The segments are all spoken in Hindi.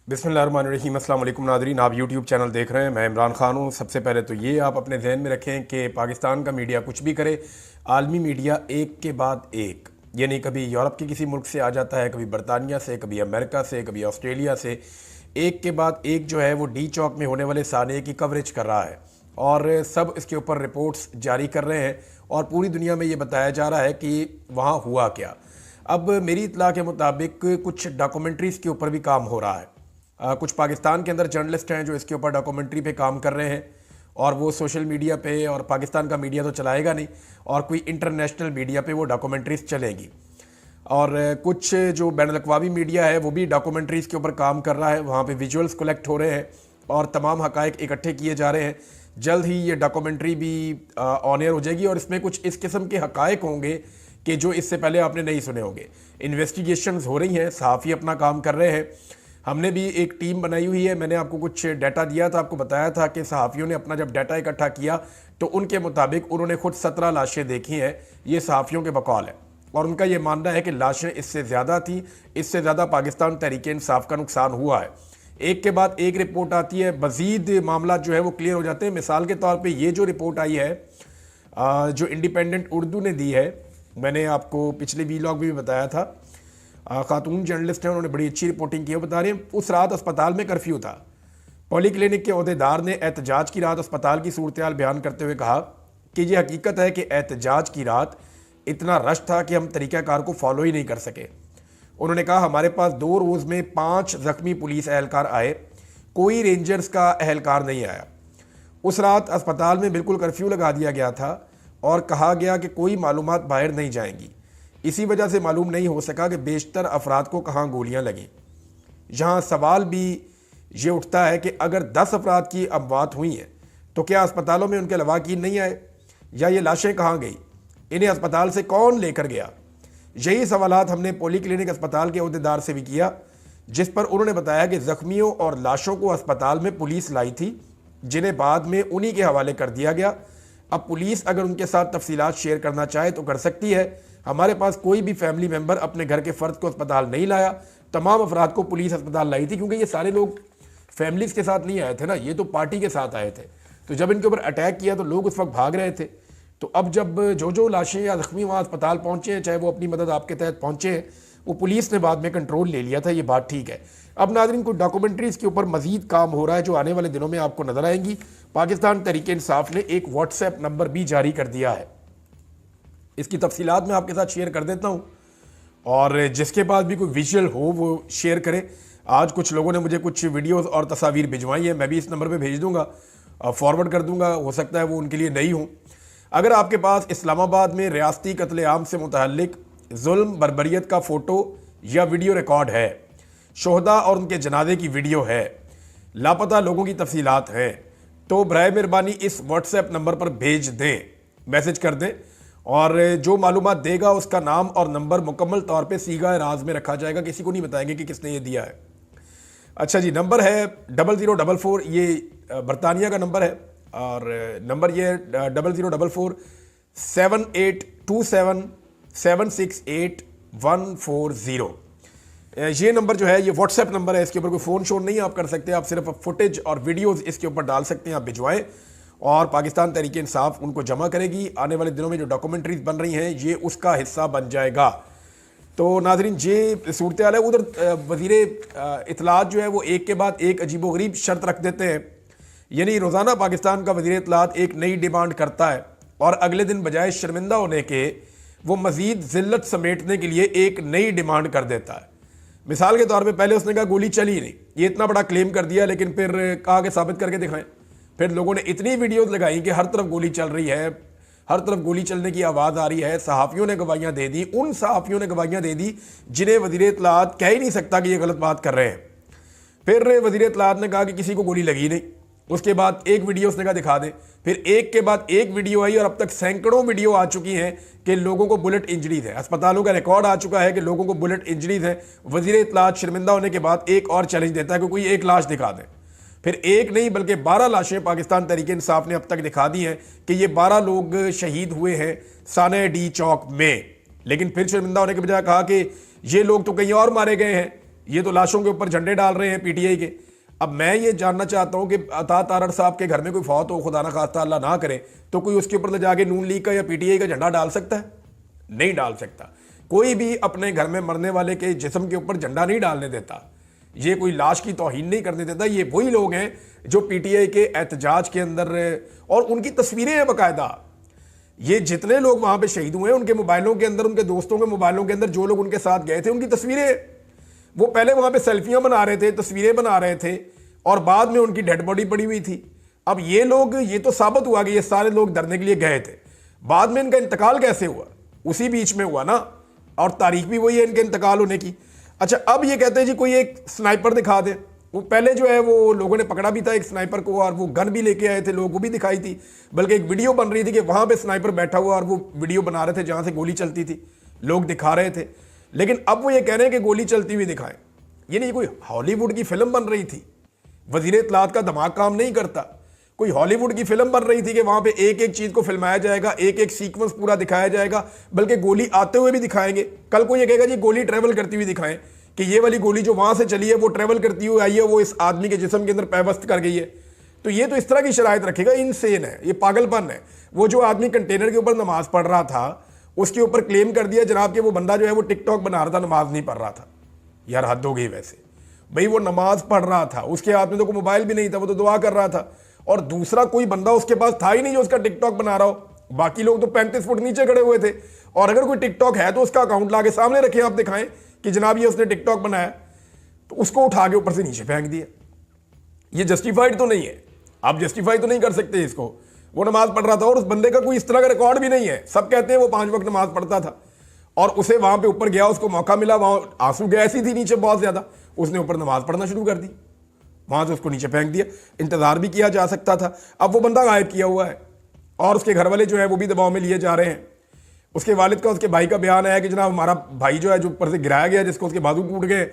बिस्मिल्लाहिर्रहमानिर्रहीम। अस्सलाम वालेकुम नाज़रीन, आप यूट्यूब चैनल देख रहे हैं। मैं इमरान खान हूँ। सबसे पहले तो ये आप अपने जहन में रखें कि पाकिस्तान का मीडिया कुछ भी करे, आलमी मीडिया एक के बाद एक, यानी कभी यूरोप के किसी मुल्क से आ जाता है, कभी बरतानिया से, कभी अमेरिका से, कभी ऑस्ट्रेलिया से, एक के बाद एक जो है वो डी चौक में होने वाले साने की कवरेज कर रहा है और सब इसके ऊपर रिपोर्ट्स जारी कर रहे हैं और पूरी दुनिया में ये बताया जा रहा है कि वहाँ हुआ क्या। अब मेरी इत्तला के मुताबिक कुछ डॉक्यूमेंट्रीज़ के ऊपर भी काम हो रहा है। कुछ पाकिस्तान के अंदर जर्नलिस्ट हैं जो इसके ऊपर डॉक्यूमेंट्री पे काम कर रहे हैं और वो सोशल मीडिया पे, और पाकिस्तान का मीडिया तो चलाएगा नहीं, और कोई इंटरनेशनल मीडिया पे वो डॉक्यूमेंट्रीज चलेंगी। और कुछ जो बैन अवी मीडिया है वो भी डॉक्यूमेंट्रीज़ के ऊपर काम कर रहा है, वहाँ पे विजुअल्स कलेक्ट हो रहे हैं और तमाम हकायक इकट्ठे किए जा रहे हैं। जल्द ही ये डॉक्यूमेंट्री भी ऑन एयर हो जाएगी और इसमें कुछ इस किस्म के हकायक होंगे कि जो इससे पहले आपने नहीं सुने होंगे। इन्वेस्टिगेशंस हो रही हैं, सहाफ़ी अपना काम कर रहे हैं। हमने भी एक टीम बनाई हुई है। मैंने आपको कुछ डाटा दिया था, आपको बताया था कि सहाफ़ियों ने अपना जब डाटा इकट्ठा किया तो उनके मुताबिक उन्होंने खुद 17 लाशें देखी हैं। ये सहाफ़ियों के बकौल है और उनका ये मानना है कि लाशें इससे ज़्यादा थी, इससे ज़्यादा पाकिस्तान तहरीक-ए-इंसाफ़ का नुकसान हुआ है। एक के बाद एक रिपोर्ट आती है, मज़ीद मामला जो है वो क्लियर हो जाते हैं। मिसाल के तौर पर ये जो रिपोर्ट आई है जो इंडिपेंडेंट उर्दू ने दी है, मैंने आपको पिछले वीलॉग में भी बताया था, खातून जर्नलिस्ट हैं, उन्होंने बड़ी अच्छी रिपोर्टिंग की है। बता रहे हैं उस रात अस्पताल में कर्फ्यू था। पॉली क्लिनिक के अहदेदार ने एहतजाज की रात अस्पताल की सूरत हाल बयान करते हुए कहा कि यह हकीकत है कि एहतजाज की रात इतना रश था कि हम तरीक़ाकार को फॉलो ही नहीं कर सके। उन्होंने कहा हमारे पास 2 रोज़ में 5 ज़ख्मी पुलिस एहलकार आए, कोई रेंजर्स का एहलकार नहीं आया। उस रात अस्पताल में बिल्कुल कर्फ्यू लगा दिया गया था और कहा गया कि कोई मालूमात बाहर नहीं जाएंगी। इसी वजह से मालूम नहीं हो सका कि बेशतर अफराद को कहाँ गोलियां लगीं। यहाँ सवाल भी ये उठता है कि अगर 10 अफराद की अमवात हुई हैं तो क्या अस्पतालों में उनके लवाकीन नहीं आए, या ये लाशें कहाँ गई, इन्हें अस्पताल से कौन लेकर गया। यही सवालात हमने पॉली क्लिनिक अस्पताल के अहदेदार से भी किया, जिस पर उन्होंने बताया कि ज़ख्मियों और लाशों को अस्पताल में पुलिस लाई थी, जिन्हें बाद में उन्हीं के हवाले कर दिया गया। अब पुलिस अगर उनके साथ तफसीलात शेयर करना चाहे तो कर सकती है। हमारे पास कोई भी फैमिली मेम्बर अपने घर के फ़र्द को अस्पताल नहीं लाया, तमाम अफराद को पुलिस अस्पताल लाई थी, क्योंकि ये सारे लोग फैमिलीज़ के साथ नहीं आए थे ना, ये तो पार्टी के साथ आए थे। तो जब इनके ऊपर अटैक किया तो लोग उस वक्त भाग रहे थे। तो अब जब जो लाशें या ज़ख्मी वहाँ अस्पताल पहुँचे हैं, चाहे वो अपनी मदद आपके तहत पहुँचे हैं, वो पुलिस ने बाद में कंट्रोल ले लिया था, ये बात ठीक है। अब नाज़रीन कुछ डॉक्यूमेंट्रीज़ के ऊपर मज़ीद काम हो रहा है जो आने वाले दिनों में आपको नज़र आएंगी। पाकिस्तान तहरीक-ए-इंसाफ़ ने एक व्हाट्सएप नंबर भी जारी कर दिया है, इसकी तफसीलात मैं आपके साथ शेयर कर देता हूँ और जिसके पास भी कोई विजुअल हो वो शेयर करे। आज कुछ लोगों ने मुझे कुछ वीडियोस और तस्वीर भिजवाई है, मैं भी इस नंबर पे भेज दूंगा, फॉरवर्ड कर दूंगा, हो सकता है वो उनके लिए नई हो। अगर आपके पास इस्लामाबाद में रियासती कत्लेआम से मुतअल्लिक जुल्म बर्बरियत का फ़ोटो या वीडियो रिकॉर्ड है, शोहदा और उनके जनाजे की वीडियो है, लापता लोगों की तफसीलात हैं, तो बराए मेहरबानी इस व्हाट्सएप नंबर पर भेज दें, मैसेज कर दें और जो मालूमात देगा उसका नाम और नंबर मुकम्मल तौर पे सीगा राज में रखा जाएगा, किसी को नहीं बताएंगे कि किसने ये दिया है। अच्छा जी, नंबर है 0044, ये बरतानिया का नंबर है और नंबर ये 0044 7827 768140। ये नंबर जो है ये व्हाट्सएप नंबर है, इसके ऊपर कोई फ़ोन शोन नहीं आप कर सकते, आप सिर्फ फुटेज और वीडियोज़ इसके ऊपर डाल सकते हैं, आप भिजवाएँ और पाकिस्तान तहरीक-ए-इंसाफ़ उनको जमा करेगी। आने वाले दिनों में जो डॉक्यूमेंट्रीज बन रही हैं ये उसका हिस्सा बन जाएगा। तो नाज़रीन ये सूरत हाल है। उधर वज़ीर इत्तलात जो है वो एक के बाद एक अजीबोगरीब शर्त रख देते हैं, यानी रोज़ाना पाकिस्तान का वज़ीर इत्तलात एक नई डिमांड करता है और अगले दिन बजाय शर्मिंदा होने के वो मज़ीद ज़िल्लत समेटने के लिए एक नई डिमांड कर देता है। मिसाल के तौर पर पहले उसने कहा गोली चली नहीं, ये इतना बड़ा क्लेम कर दिया, लेकिन फिर कहा कि साबित करके दिखाएं। फिर लोगों ने इतनी वीडियोस लगाई कि हर तरफ गोली चल रही है, हर तरफ गोली चलने की आवाज़ आ रही है। सहाफ़ियों ने गवाहियाँ दे दी, उन सहाफ़ियों ने गवाहियाँ दे दी जिन्हें वज़ीर इत्तलात कह ही नहीं सकता कि ये गलत बात कर रहे हैं। फिर वज़ीर इत्तलात ने कहा कि किसी को गोली लगी नहीं, उसके बाद एक वीडियो उसने कहा दिखा दें, फिर एक के बाद एक वीडियो आई और अब तक सैकड़ों वीडियो आ चुकी हैं कि लोगों को बुलेट इंजरीज है। अस्पतालों का रिकॉर्ड आ चुका है कि लोगों को बुलेट इंजरीज है। वज़ीर इत्तलात शर्मिंदा होने के बाद एक और चैलेंज देता है कि कोई एक लाश दिखा दें। फिर एक नहीं बल्कि 12 लाशें पाकिस्तान तहरीक-ए-इंसाफ़ ने अब तक दिखा दी हैं कि ये 12 लोग शहीद हुए हैं साने डी चौक में। लेकिन फिर शर्मिंदा होने के बजाय कहा कि ये लोग तो कहीं और मारे गए हैं, ये तो लाशों के ऊपर झंडे डाल रहे हैं पीटीआई के। अब मैं ये जानना चाहता हूं कि अता तारड़ साहब के घर में कोई फौत हो, खुदा ना खास्ता अल्लाह ना करे, तो कोई उसके ऊपर ले जाके नून लीग का या पीटीआई का झंडा डाल सकता है? नहीं डाल सकता। कोई भी अपने घर में मरने वाले के जिस्म के ऊपर झंडा नहीं डालने देता। ये कोई लाश की तौहीन नहीं करने देता। ये वही लोग हैं जो पीटीआई के एहतजाज के अंदर, और उनकी तस्वीरें हैं बाकायदा। ये जितने लोग वहां पे शहीद हुए हैं उनके मोबाइलों के अंदर, उनके दोस्तों के मोबाइलों के अंदर जो लोग उनके साथ गए थे उनकी तस्वीरें, वो पहले वहां पे सेल्फियां बना रहे थे, तस्वीरें बना रहे थे, और बाद में उनकी डेड बॉडी पड़ी हुई थी। अब ये लोग, ये तो साबित हुआ कि ये सारे लोग धरने के लिए गए थे। बाद में इनका इंतकाल कैसे हुआ? उसी बीच में हुआ ना, और तारीख भी वही है इनके इंतकाल होने की। अच्छा, अब ये कहते हैं जी कोई एक स्नाइपर दिखा दे। वो पहले जो है वो लोगों ने पकड़ा भी था एक स्नाइपर को, और वो गन भी लेके आए थे लोग, वो भी दिखाई थी। बल्कि एक वीडियो बन रही थी कि वहां पे स्नाइपर बैठा हुआ और वो वीडियो बना रहे थे जहां से गोली चलती थी, लोग दिखा रहे थे। लेकिन अब वो ये कह रहे हैं कि गोली चलती हुई दिखाएं। ये नहीं, कोई हॉलीवुड की फिल्म बन रही थी। वजीर इत्तलात का दिमाग काम नहीं करता। कोई हॉलीवुड की फिल्म बन रही थी कि वहां पे एक एक चीज को फिल्माया जाएगा, एक एक सीक्वेंस पूरा दिखाया जाएगा, बल्कि गोली आते हुए भी दिखाएंगे। कल को ये कहेगा जी गोली ट्रेवल करती हुई दिखाएं, कि ये वाली गोली जो वहां से चली है वो ट्रेवल करती हुई आई है, वो इस आदमी के जिस्म के अंदर पैवस्त कर गई है। तो ये तो इस तरह की शराइत रखेगा, इनसेन है, ये पागलपन है। वो जो आदमी कंटेनर के ऊपर नमाज पढ़ रहा था उसके ऊपर क्लेम कर दिया जनाब कि वो बंदा जो है वो टिकटॉक बना रहा था, नमाज नहीं पढ़ रहा था। यार हद हो गई। वैसे भाई वो नमाज पढ़ रहा था, उसके हाथ में तो कोई मोबाइल भी नहीं था, वो तो दुआ कर रहा था, और दूसरा कोई बंदा उसके पास था ही नहीं जो उसका टिकटॉक बना रहा हो। बाकी लोग तो 35 फुट नीचे खड़े हुए थे, और अगर कोई टिकटॉक है तो उसका अकाउंट ला के सामने रखें, आप दिखाएं कि जनाब ये उसने टिकटॉक बनाया, तो उसको उठा के ऊपर से नीचे फेंक दिया। ये जस्टिफाइड तो नहीं है, आप जस्टिफाई तो नहीं कर सकते इसको। वो नमाज पढ़ रहा था और उस बंदे का कोई इस तरह का रिकॉर्ड भी नहीं है। सब कहते हैं वो 5 वक्त नमाज पढ़ता था, और उसे वहां पे ऊपर गया, उसको मौका मिला, वहां आंसू गैस ही थी नीचे बहुत ज्यादा, उसने ऊपर नमाज पढ़ना शुरू कर दी, वहां से उसको नीचे फेंक दिया। इंतजार भी किया जा सकता था। अब वो बंदा गायब किया हुआ है, और उसके घर वाले जो है वो भी दबाव में लिए जा रहे हैं। उसके वालिद का, उसके भाई का बयान आया कि जनाब हमारा भाई जो है जो ऊपर से गिराया गया, जिसको उसके बाजू टूट गए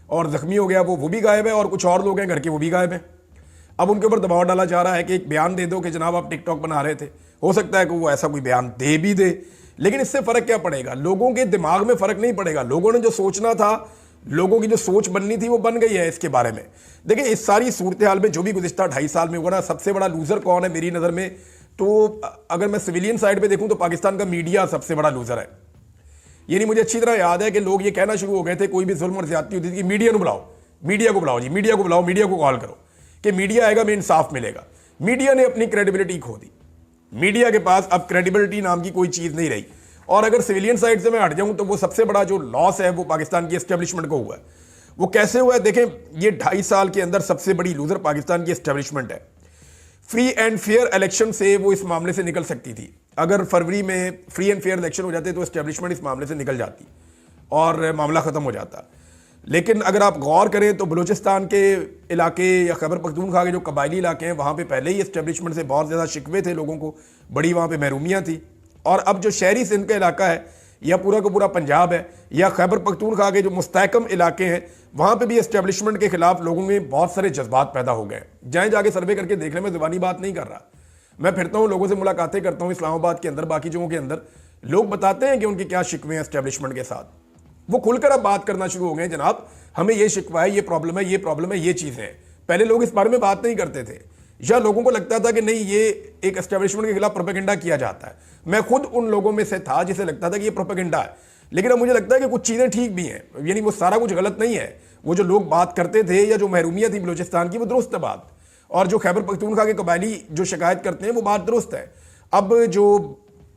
और जख्मी हो गया, वो भी गायब है, और कुछ और लोग हैं घर के वो भी गायब हैं। अब उनके ऊपर दबाव डाला जा रहा है कि एक बयान दे दो कि जनाब आप टिकटॉक बना रहे थे। हो सकता है कि वो ऐसा कोई बयान दे भी दे, लेकिन इससे फर्क क्या पड़ेगा? लोगों के दिमाग में फर्क नहीं पड़ेगा। लोगों ने जो सोचना था, लोगों की जो सोच बननी थी वो बन गई है इसके बारे में। देखिए इस सारी सूरत हाल में जो भी गुज़िश्ता 2.5 साल में हुआ ना, सबसे बड़ा लूजर कौन है मेरी नज़र में? तो अगर मैं सिविलियन साइड पे देखूं तो पाकिस्तान का मीडिया सबसे बड़ा लूजर है। यानी मुझे अच्छी तरह याद है कि लोग ये कहना शुरू हो गए थे, कोई भी जुल्म और ज्यादती होती थी कि मीडिया को बुलाओ, मीडिया को बुलाओ जी, मीडिया को बुलाओ, मीडिया को कॉल करो कि मीडिया आएगा, में इंसाफ मिलेगा। मीडिया ने अपनी क्रेडिबिलिटी खो दी। मीडिया के पास अब क्रेडिबिलिटी नाम की कोई चीज़ नहीं रही। और अगर सिविलियन साइड से मैं हट जाऊं तो वो सबसे बड़ा जो लॉस है वो पाकिस्तान की एस्टेब्लिशमेंट को हुआ है। वो कैसे हुआ है देखें, ये 2.5 साल के अंदर सबसे बड़ी लूजर पाकिस्तान की एस्टेब्लिशमेंट है। फ्री एंड फेयर इलेक्शन से वो इस मामले से निकल सकती थी। अगर फरवरी में फ्री एंड फेयर इलेक्शन हो जाते तो एस्टेब्लिशमेंट इस मामले से निकल जाती और मामला ख़त्म हो जाता। लेकिन अगर आप गौर करें तो बलूचिस्तान के इलाके या खैबर पख्तूनख्वा के जो कबायली इलाके हैं वहाँ पे पहले ही एस्टेब्लिशमेंट से बहुत ज़्यादा शिकवे थे लोगों को, बड़ी वहाँ पे महरूमियाँ थी। और अब जो शहरी सिंध का इलाका है या पूरा का पूरा पंजाब है या खैबर पख्तूनख्वा के जो मुस्तहकम इलाके हैं वहाँ पे भी एस्टेब्लिशमेंट के खिलाफ लोगों में बहुत सारे जज्बात पैदा हो गए। जाएँ जाके सर्वे करके देख लें, मैं ज़ुबानी बात नहीं कर रहा। मैं फिरता हूँ, लोगों से मुलाकातें करता हूँ इस्लामाबाद के अंदर, बाकी जगहों के अंदर, लोग बताते हैं कि उनके क्या शिकवे हैं एस्टेब्लिशमेंट के साथ। वो खुलकर अब बात करना शुरू हो गए, जनाब हमें ये शिकवा है, ये प्रॉब्लम है, ये प्रॉब्लम है, ये चीज़ें हैं। पहले लोग इस बारे में बात नहीं करते थे, या लोगों को लगता था कि नहीं ये एक एस्टेब्लिशमेंट के खिलाफ प्रोपेगेंडा किया जाता है। मैं खुद उन लोगों में से था जिसे लगता था कि ये प्रोपेगेंडा है। लेकिन अब मुझे लगता है कि कुछ चीज़ें ठीक भी हैं, यानी वो सारा कुछ गलत नहीं है। वो जो लोग बात करते थे या जो महरूमियत थी बलूचिस्तान की, वो दुरुस्त है बात। और जो खैबर पख्तूनख्वा के कबायली जो शिकायत करते हैं वो बात दुरुस्त है। अब जो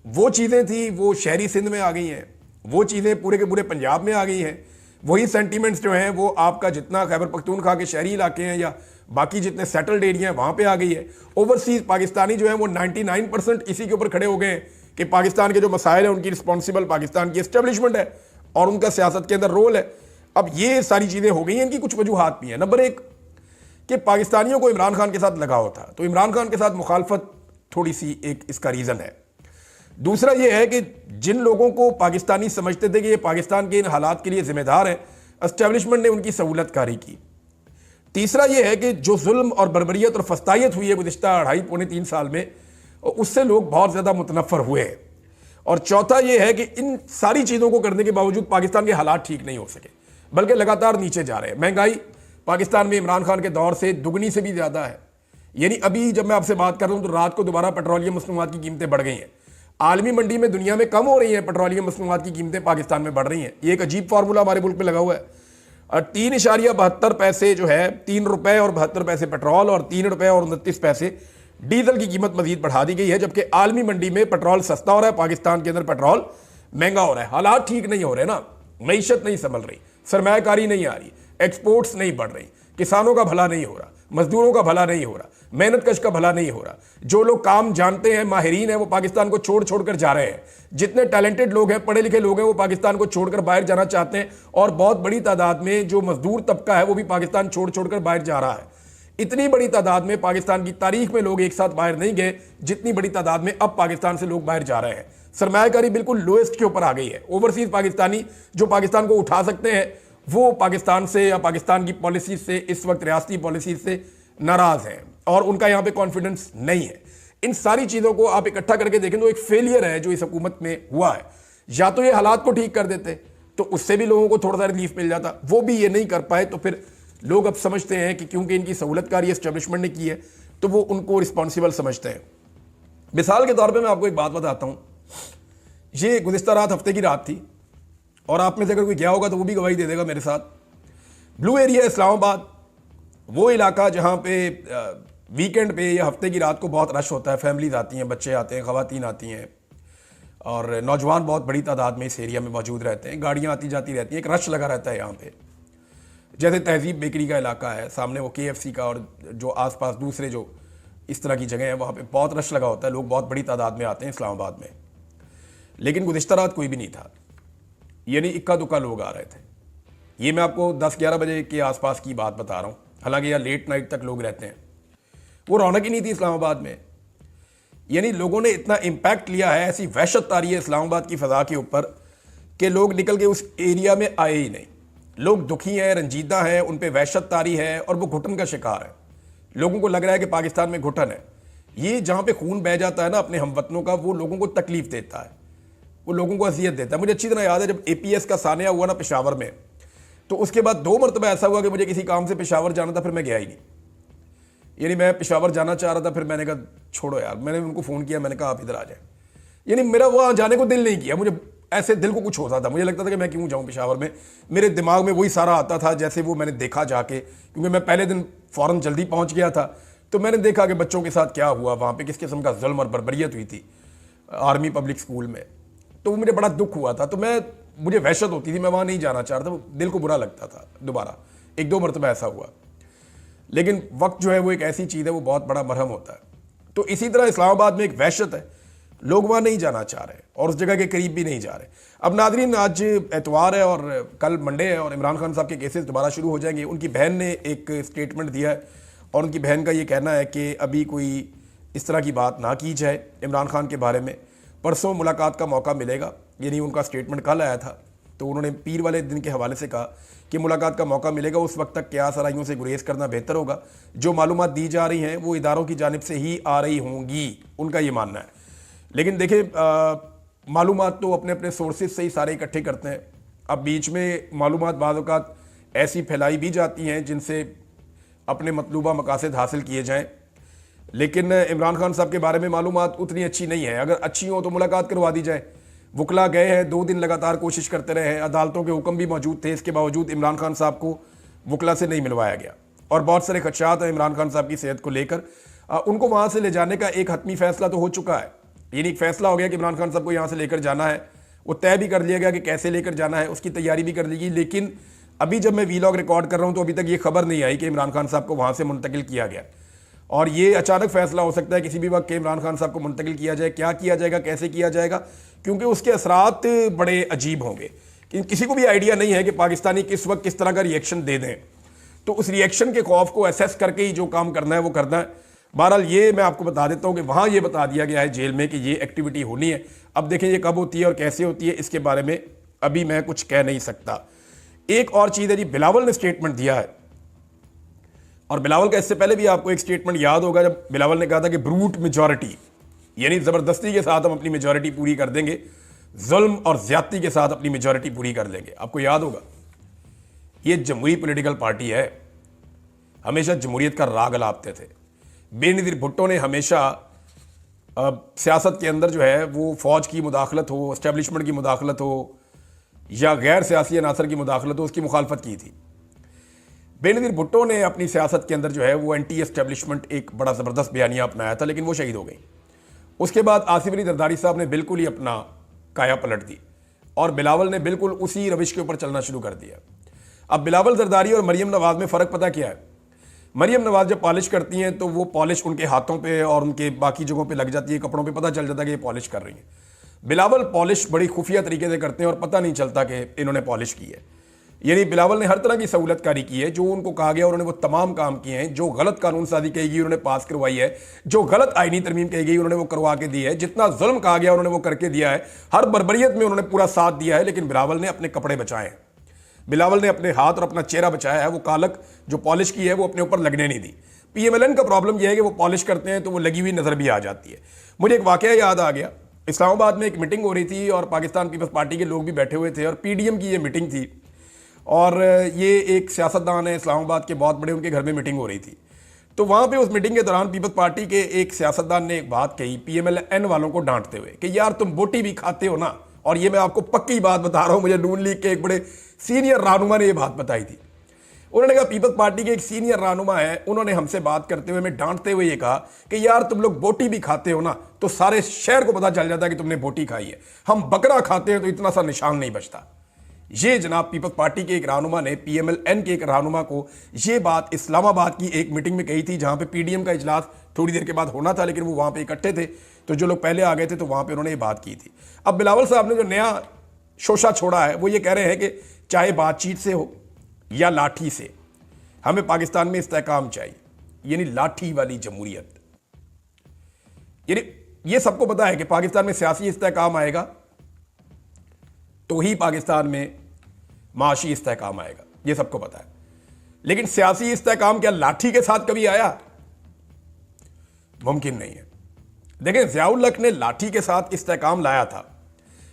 वो चीज़ें थी वो शहरी सिंध में आ गई हैं, वो चीज़ें पूरे के पूरे पंजाब में आ गई हैं। वही सेंटीमेंट्स जो हैं वो आपका जितना खैबर पख्तूनख्वा के शहरी इलाके हैं या बाकी जितने सेटल्ड एरिया हैं वहाँ पे आ गई है। ओवरसीज़ पाकिस्तानी जो है वो 99% इसी के ऊपर खड़े हो गए हैं कि पाकिस्तान के जो मसाइल हैं उनकी रिस्पॉन्सिबल पाकिस्तान की एस्टेब्लिशमेंट है और उनका सियासत के अंदर रोल है। अब ये सारी चीज़ें हो गई हैं, इनकी कुछ वजूहात भी हैं। नंबर 1 कि पाकिस्तानियों को इमरान खान के साथ लगाव था, तो इमरान खान के साथ मुखालफत थोड़ी सी एक इसका रीज़न है। दूसरा ये है कि जिन लोगों को पाकिस्तानी समझते थे कि ये पाकिस्तान के इन हालात के लिए जिम्मेदार हैं, एस्टेब्लिशमेंट ने उनकी सहूलतकारी की। तीसरा ये है कि जो जुल्म और बर्बरियत और फस्तायत हुई है गुज़िश्ता 2.5-3 साल में, उससे लोग बहुत ज़्यादा मुतनफ़र हुए हैं। और चौथा ये है कि इन सारी चीज़ों को करने के बावजूद पाकिस्तान के हालात ठीक नहीं हो सके। बल्कि लगातार नीचे जा रहे हैं। महंगाई पाकिस्तान में इमरान खान के दौर से दुगनी से भी ज़्यादा है। यानी अभी जब मैं आपसे बात कर रहा हूँ तो रात को दोबारा पेट्रोलियम मसनूआत की कीमतें बढ़ गई हैं। आलमी मंडी में दुनिया में कम हो रही हैं पेट्रोलियम मसनूआत की कीमतें, पाकिस्तान में बढ़ रही हैं। ये एक अजीब फार्मूला हमारे मुल्क में लगा हुआ है। और 3.72 जो है, 3 रुपये और 72 पैसे पेट्रोल और 3 रुपये और 29 पैसे डीजल की कीमत मजीद बढ़ा दी गई है, जबकि आलमी मंडी में पेट्रोल सस्ता हो रहा है, पाकिस्तान के अंदर पेट्रोल महंगा हो रहा है। हालात ठीक नहीं हो रहे ना, मईशत नहीं संभल रही, सरमायाकारी नहीं आ रही, एक्सपोर्ट्स नहीं बढ़ रही, किसानों का भला नहीं हो रहा, मजदूरों का भला नहीं हो रहा, मेहनत कश का भला नहीं हो रहा। जो लोग काम जानते हैं, माहिरीन हैं, वो पाकिस्तान को छोड़ छोड़ कर जा रहे हैं। जितने टैलेंटेड लोग हैं, पढ़े लिखे लोग हैं, वो पाकिस्तान को छोड़कर बाहर जाना चाहते हैं। और बहुत बड़ी तादाद में जो मजदूर तबका है वो भी पाकिस्तान छोड़ छोड़कर बाहर जा रहा है। इतनी बड़ी तादाद में पाकिस्तान की तारीख में लोग एक साथ बाहर नहीं गए जितनी बड़ी तादाद में अब पाकिस्तान से लोग बाहर जा रहे हैं। सरमायाकारी बिल्कुल लोएस्ट के ऊपर आ गई है। ओवरसीज पाकिस्तानी जो पाकिस्तान को उठा सकते हैं वो पाकिस्तान से या पाकिस्तान की पॉलिसी से, इस वक्त रियासती पॉलिसी से नाराज हैं और उनका यहाँ पे कॉन्फिडेंस नहीं है। इन सारी चीज़ों को आप इकट्ठा करके देखें तो एक फेलियर है जो इस हुकूमत में हुआ है। या तो ये हालात को ठीक कर देते तो उससे भी लोगों को थोड़ा सा रिलीफ मिल जाता, वो भी ये नहीं कर पाए तो फिर लोग अब समझते हैं कि क्योंकि इनकी सहूलतकारी एस्टेब्लिशमेंट ने की है तो वो उनको रिस्पॉन्सिबल समझते हैं। मिसाल के तौर पर मैं आपको एक बात बताता हूँ। ये गुज़िश्ता रात हफ्ते की रात थी और आप में से अगर कोई गया होगा तो वो भी गवाही दे देगा मेरे साथ। ब्लू एरिया इस्लामाबाद, वो इलाका जहाँ पे वीकेंड पे या हफ्ते की रात को बहुत रश होता है, फैमिलीज आती हैं, बच्चे आते हैं, ख़वातीन आती हैं और नौजवान बहुत बड़ी तादाद में इस एरिया में मौजूद रहते हैं। गाड़ियाँ आती जाती रहती हैं, एक रश लगा रहता है यहाँ पे। जैसे तहजीब बेकरी का इलाका है, सामने वो KFC का और जो आसपास दूसरे जो इस तरह की जगह हैं वहाँ पे बहुत रश लगा होता है, लोग बहुत बड़ी तादाद में आते हैं इस्लामाबाद में। लेकिन गुज़िश्ता रात कोई भी नहीं था, यानी इक्का दुक्का लोग आ रहे थे। ये मैं आपको 10-11 बजे के आसपास की बात बता रहा हूँ, हालांकि यहाँ लेट नाइट तक लोग रहते हैं। वो रौनक ही नहीं थी इस्लामाबाद में। यानी लोगों ने इतना इम्पैक्ट लिया है, ऐसी वहशत तारी है इस्लामाबाद की फ़ज़ा के ऊपर कि लोग निकल के उस एरिया में आए ही नहीं। लोग दुखी हैं, रंजीदा हैं, उन पर वहशत तारी है और वो घुटन का शिकार है। लोगों को लग रहा है कि पाकिस्तान में घुटन है। ये जहाँ पे खून बह जाता है ना अपने हमवतनों का, वो लोगों को तकलीफ देता है, वो लोगों को अजियत देता है। मुझे अच्छी तरह याद है जब APS का सानिया हुआ ना पेशावर में, तो उसके बाद 2 मरतबा ऐसा हुआ कि मुझे किसी काम से पेशावर जाना था, फिर मैं गया ही नहीं। यानी मैं पेशावर जाना चाह रहा था, फिर मैंने कहा छोड़ो यार, मैंने उनको फ़ोन किया, मैंने कहा आप इधर आ जाए। यानी मेरा वहाँ जाने को दिल नहीं किया, मुझे ऐसे दिल को कुछ होता था, मुझे लगता था कि मैं क्यों जाऊँ पेशावर में। मेरे दिमाग में वही सारा आता था जैसे वो मैंने देखा जाके, क्योंकि मैं पहले दिन फ़ौरन जल्दी पहुँच गया था। तो मैंने देखा कि बच्चों के साथ क्या हुआ वहाँ पर, किस किस्म का जुल्म और बर्बरियत हुई थी आर्मी पब्लिक स्कूल में। तो वो मुझे बड़ा दुख हुआ था, तो मुझे वहशत होती थी, मैं वहाँ नहीं जाना चाहता था, दिल को बुरा लगता था। दोबारा 1-2 मरतबा ऐसा हुआ। लेकिन वक्त जो है वो एक ऐसी चीज़ है, वो बहुत बड़ा मरहम होता है। तो इसी तरह इस्लामाबाद में एक वहशत है, लोग वहाँ नहीं जाना चाह रहे और उस जगह के करीब भी नहीं जा रहे। अब नादरीन, आज एतवार है और कल मंडे है और इमरान खान साहब के केसेस दोबारा शुरू हो जाएंगे। उनकी बहन ने एक स्टेटमेंट दिया है और उनकी बहन का ये कहना है कि अभी कोई इस तरह की बात ना की जाए इमरान खान के बारे में, परसों मुलाकात का मौका मिलेगा। यानी उनका स्टेटमेंट कल आया था, तो उन्होंने पीर वाले दिन के हवाले से कहा कि मुलाकात का मौका मिलेगा, उस वक्त तक क्या सराइयों से गुरेज करना बेहतर होगा। जो मालूमात दी जा रही हैं वो इदारों की जानिब से ही आ रही होंगी, उनका ये मानना है। लेकिन देखिए, मालूमात तो अपने अपने सोर्सेज से ही सारे इकट्ठे करते हैं। अब बीच में मालूमात बाज़ औक़ात ऐसी फैलाई भी जाती हैं जिनसे अपने मतलूबा मकासद हासिल किए जाएँ। लेकिन इमरान खान साहब के बारे में मालूमात उतनी अच्छी नहीं है। अगर अच्छी हो तो मुलाकात करवा दी जाए। वकला गए हैं, 2 दिन लगातार कोशिश करते रहे हैं, अदालतों के हुक्म भी मौजूद थे, इसके बावजूद इमरान खान साहब को वकला से नहीं मिलवाया गया। और बहुत सारे खदशात हैं इमरान खान साहब की सेहत को लेकर। उनको वहाँ से ले जाने का एक हतमी फैसला तो हो चुका है। यानी एक फैसला हो गया कि इमरान खान साहब को यहाँ से लेकर जाना है, वो तय भी कर लिया गया कि कैसे लेकर जाना है, उसकी तैयारी भी कर ली गई। लेकिन अभी जब मैं वीलॉग रिकॉर्ड कर रहा हूँ तो अभी तक ये खबर नहीं आई कि इमरान खान साहब को वहाँ से मुंतकिल किया गया। और ये अचानक फैसला हो सकता है किसी भी वक्त के इमरान खान साहब को मुंतकिल किया जाए। क्या किया जाएगा, कैसे किया जाएगा, क्योंकि उसके असरात बड़े अजीब होंगे। किसी को भी आइडिया नहीं है कि पाकिस्तानी किस वक्त किस तरह का रिएक्शन दे दें। तो उस रिएक्शन के खौफ को असेस करके ही जो काम करना है वो करना है। बहरहाल ये मैं आपको बता देता हूँ कि वहाँ ये बता दिया गया है जेल में कि ये एक्टिविटी होनी है। अब देखें ये कब होती है और कैसे होती है, इसके बारे में अभी मैं कुछ कह नहीं सकता। एक और चीज़ है जी, बिलावल ने स्टेटमेंट दिया है। और बिलावल का इससे पहले भी आपको एक स्टेटमेंट याद होगा जब बिलावल ने कहा था कि ब्रूट मेजॉरिटी, यानी ज़बरदस्ती के साथ हम अपनी मेजॉरिटी पूरी कर देंगे, जुल्म और ज़्यादती के साथ अपनी मेजॉरिटी पूरी कर लेंगे। आपको याद होगा ये जमहूरी पॉलिटिकल पार्टी है, हमेशा जमहूरियत का राग अलापते थे। बेनज़ीर भुट्टो ने हमेशा सियासत के अंदर जो है वो फ़ौज की मुदाखलत हो, इस्टेब्लिशमेंट की मुदाखलत हो या गैर सियासी अनासर की मुदाखलत हो, उसकी मुखालफत की थी। बेनज़ीर भुट्टो ने अपनी सियासत के अंदर जो है वो एंटी एस्टेब्लिशमेंट एक बड़ा ज़बरदस्त बयानिया अपनाया था, लेकिन वो शहीद हो गई। उसके बाद आसिफ अली जरदारी साहब ने बिल्कुल ही अपना काया पलट दी और बिलावल ने बिल्कुल उसी रविश के ऊपर चलना शुरू कर दिया। अब बिलावल जरदारी और मरियम नवाज़ में फ़र्क पता क्या है? मरियम नवाज़ जब पॉलिश करती हैं तो वो पॉलिश उनके हाथों पे और उनके बाकी जगहों पे लग जाती है, कपड़ों पे पता चल जाता है कि ये पॉलिश कर रही हैं। बिलावल पॉलिश बड़ी खुफिया तरीके से करते हैं और पता नहीं चलता कि इन्होंने पॉलिश की है। यानी बिलावल ने हर तरह की सहूलतकारी की है, जो उनको कहा गया उन्होंने वो तमाम काम किए हैं। जो गलत कानून साजी कही गई उन्होंने पास करवाई है, जो गलत आईनी तरमीम कही गई उन्होंने वो करवा के दी है, जितना जुल्म कहा गया उन्होंने वो करके दिया है। हर बर्बरियत में उन्होंने पूरा साथ दिया है, लेकिन बिलावल ने अपने कपड़े बचाए हैं, बिलावल ने अपने हाथ और अपना चेहरा बचाया है। वो कालक जो पॉलिश की है वो अपने ऊपर लगने नहीं दी। PMLN का प्रॉब्लम यह है कि वो पॉलिश करते हैं तो वो लगी हुई नजर भी आ जाती है। मुझे एक वाकया याद आ गया, इस्लामाबाद में एक मीटिंग हो रही थी और पाकिस्तान पीपल्स पार्टी के लोग भी बैठे हुए थे और PDM की ये मीटिंग थी और ये एक सियासतदान है इस्लामाबाद के बहुत बड़े, उनके घर में मीटिंग हो रही थी। तो वहाँ पे उस मीटिंग के दौरान पीपल्स पार्टी के एक सियासतदान ने एक बात कही PMLN वालों को डांटते हुए कि यार तुम बोटी भी खाते हो ना। और ये मैं आपको पक्की बात बता रहा हूँ, मुझे नून लीग के एक बड़े सीनियर रहनुमा ने ये बात बताई थी। उन्होंने कहा पीपल्स पार्टी के एक सीनियर रहनुमा है, उन्होंने हमसे बात करते हुए हमें डांटते हुए ये कहा कि यार तुम लोग बोटी भी खाते हो ना तो सारे शहर को पता चल जाता है कि तुमने बोटी खाई है। हम बकरा खाते हैं तो इतना सा निशान नहीं बचता। ये जनाब पीपल्स पार्टी के एक रहनुमा ने PMLN के एक रहनुमा को ये बात इस्लामाबाद की एक मीटिंग में कही थी, जहां पे PDM का इजलास थोड़ी देर के बाद होना था, लेकिन वो वहां पे इकट्ठे थे तो जो लोग पहले आ गए थे तो वहां पे उन्होंने ये बात की थी। अब बिलावल साहब ने जो नया शोशा छोड़ा है वो ये कह रहे हैं कि चाहे बातचीत से हो या लाठी से, हमें पाकिस्तान में इस्तेहकाम चाहिए, यानी लाठी वाली जमहूरियत। यानी ये सबको पता है कि पाकिस्तान में सियासी इस्तेहकाम आएगा तो ही पाकिस्तान में माशी इस्तेहकाम आएगा, ये सबको पता है। लेकिन सियासी इस्तेहकाम क्या लाठी के साथ कभी आया? मुमकिन नहीं है। देखें, ज़ियाउल हक ने लाठी के साथ इस्तेहकाम लाया था,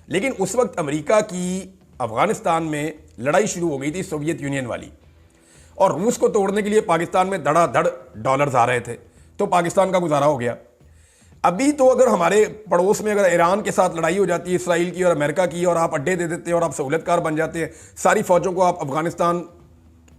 लेकिन उस वक्त अमेरिका की अफगानिस्तान में लड़ाई शुरू हो गई थी, सोवियत यूनियन वाली, और रूस को तोड़ने के लिए पाकिस्तान में धड़ाधड़ डॉलर्स आ रहे थे, तो पाकिस्तान का गुजारा हो गया। अभी तो अगर हमारे पड़ोस में अगर ईरान के साथ लड़ाई हो जाती है, इसराइल की और अमेरिका की, और आप अड्डे दे देते हैं और आप सहूलतकार बन जाते हैं, सारी फौजों को आप अफगानिस्तान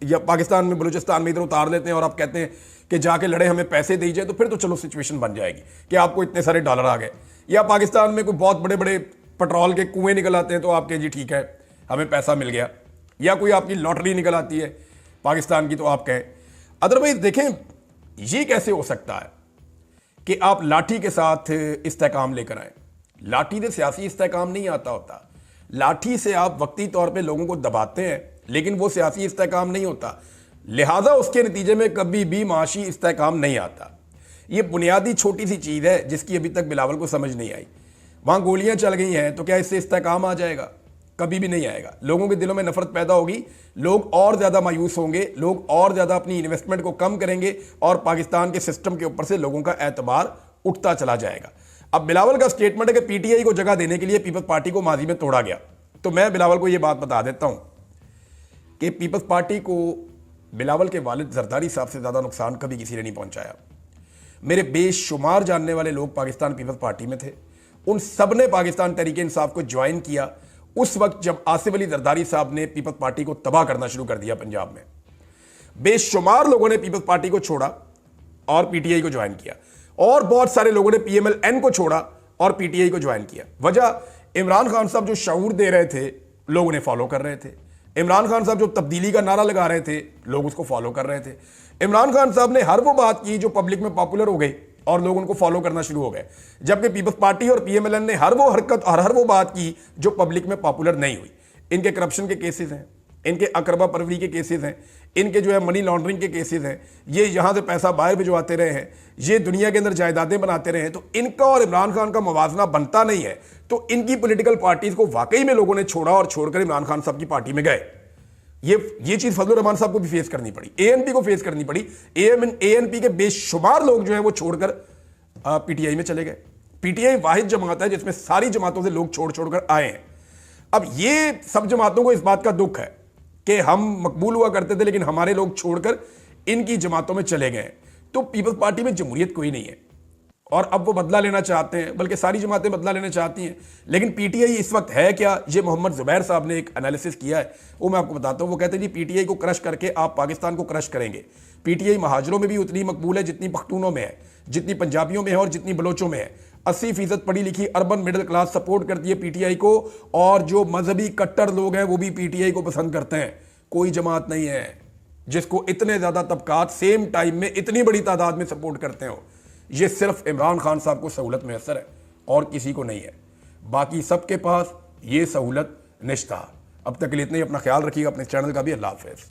या पाकिस्तान में बलूचिस्तान में इधर उतार देते हैं और आप कहते हैं कि जाके लड़े, हमें पैसे दीजिए, तो फिर तो चलो सिचुएशन बन जाएगी कि आपको इतने सारे डॉलर आ गए। या पाकिस्तान में कोई बहुत बड़े बड़े पेट्रोल के कुएं निकल आते हैं तो आपके जी ठीक है हमें पैसा मिल गया, या कोई आपकी लॉटरी निकल आती है पाकिस्तान की तो आप कहें। अदरवाइज देखें, ये कैसे हो सकता है कि आप लाठी के साथ इस्तेहकाम लेकर आए? लाठी से सियासी इस्तेहकाम नहीं आता होता। लाठी से आप वक्ती तौर पे लोगों को दबाते हैं, लेकिन वो सियासी इस्तेहकाम नहीं होता। लिहाजा उसके नतीजे में कभी भी माशी इस्तेहकाम नहीं आता। ये बुनियादी छोटी सी चीज़ है जिसकी अभी तक बिलावल को समझ नहीं आई। वहाँ गोलियां चल गई हैं तो क्या इससे इस्तेहकाम आ जाएगा? कभी भी नहीं आएगा। लोगों के दिलों में नफरत पैदा होगी, लोग और ज़्यादा मायूस होंगे, लोग और ज़्यादा अपनी इन्वेस्टमेंट को कम करेंगे और पाकिस्तान के सिस्टम के ऊपर से लोगों का एतबार उठता चला जाएगा। अब बिलावल का स्टेटमेंट है कि PTI को जगह देने के लिए पीपल्स पार्टी को माजी में तोड़ा गया। तो मैं बिलावल को यह बात बता देता हूं कि पीपल्स पार्टी को बिलावल के वालिद जरदारी साहब से ज़्यादा नुकसान कभी किसी ने नहीं पहुंचाया। मेरे बेशुमार जानने वाले लोग पाकिस्तान पीपल्स पार्टी में थे, उन सब ने पाकिस्तान तहरीक-ए-इंसाफ को ज्वाइन किया उस वक्त जब आसिफ अली जरदारी साहब ने पीपल्स पार्टी को तबाह करना शुरू कर दिया पंजाब में। बेशुमार लोगों ने पीपल्स पार्टी को छोड़ा और PTI को ज्वाइन किया, और बहुत सारे लोगों ने PMLN को छोड़ा और PTI को ज्वाइन किया। वजह, इमरान खान साहब जो शऊर दे रहे थे लोग उन्हें फॉलो कर रहे थे। इमरान खान साहब जो तब्दीली का नारा लगा रहे थे लोग उसको फॉलो कर रहे थे। इमरान खान साहब ने हर वो बात की जो पब्लिक में पॉपुलर हो गई और लोग उनको फॉलो करना शुरू हो गए, जबकि पीपल्स पार्टी और PMLN ने हर वो हरकत और हर वो बात की जो पब्लिक में पॉपुलर नहीं हुई। इनके करप्शन के केसेस हैं, इनके अकरबा परवरी के केसेस हैं, इनके जो है मनी लॉन्ड्रिंग के केसेस हैं, ये यहाँ से पैसा बाहर भिजवाते रहे हैं, ये दुनिया के अंदर जायदादें बनाते रहे हैं। तो इनका और इमरान खान का मवाजना बनता नहीं है, तो इनकी पॉलिटिकल पार्टीज को वाकई में लोगों ने छोड़ा और छोड़कर इमरान खान साहब की पार्टी में गए। ये चीज फजलुर रहमान साहब को भी फेस करनी पड़ी, ANP को फेस करनी पड़ी। ANP के बेशुमार लोग जो है वो छोड़कर PTI में चले गए। PTI वाहिद जमात है जिसमें सारी जमातों से लोग छोड़ छोड़कर आए हैं। अब ये सब जमातों को इस बात का दुख है कि हम मकबूल हुआ करते थे लेकिन हमारे लोग छोड़कर इनकी जमातों में चले गए। तो पीपल्स पार्टी में जमहूरियत कोई नहीं है और अब वो बदला लेना चाहते हैं, बल्कि सारी जमातें बदला लेना चाहती हैं। लेकिन पीटीआई इस वक्त है क्या, ये मोहम्मद जुबैर साहब ने एक एनालिसिस किया है, वो मैं आपको बताता हूँ। वो कहते हैं जी पीटीआई को क्रश करके आप पाकिस्तान को क्रश करेंगे। पीटीआई महाजरों में भी उतनी मकबूल है जितनी पख्तूनों में है, जितनी पंजाबियों में है और जितनी बलोचों में है। 80% पढ़ी लिखी अर्बन मिडिल क्लास सपोर्ट करती है पीटीआई को, और जो मजहबी कट्टर लोग हैं वो भी पीटीआई को पसंद करते हैं। कोई जमात नहीं है जिसको इतने ज्यादा तबकात सेम टाइम में इतनी बड़ी तादाद में सपोर्ट करते हो। ये सिर्फ इमरान खान साहब को सहूलत मैसर है और किसी को नहीं है, बाकी सबके पास ये सहूलत निश्ता। अब तक के लिए इतना ही, अपना ख्याल रखिएगा, अपने चैनल का भी। अल्लाह हाफ़िज़।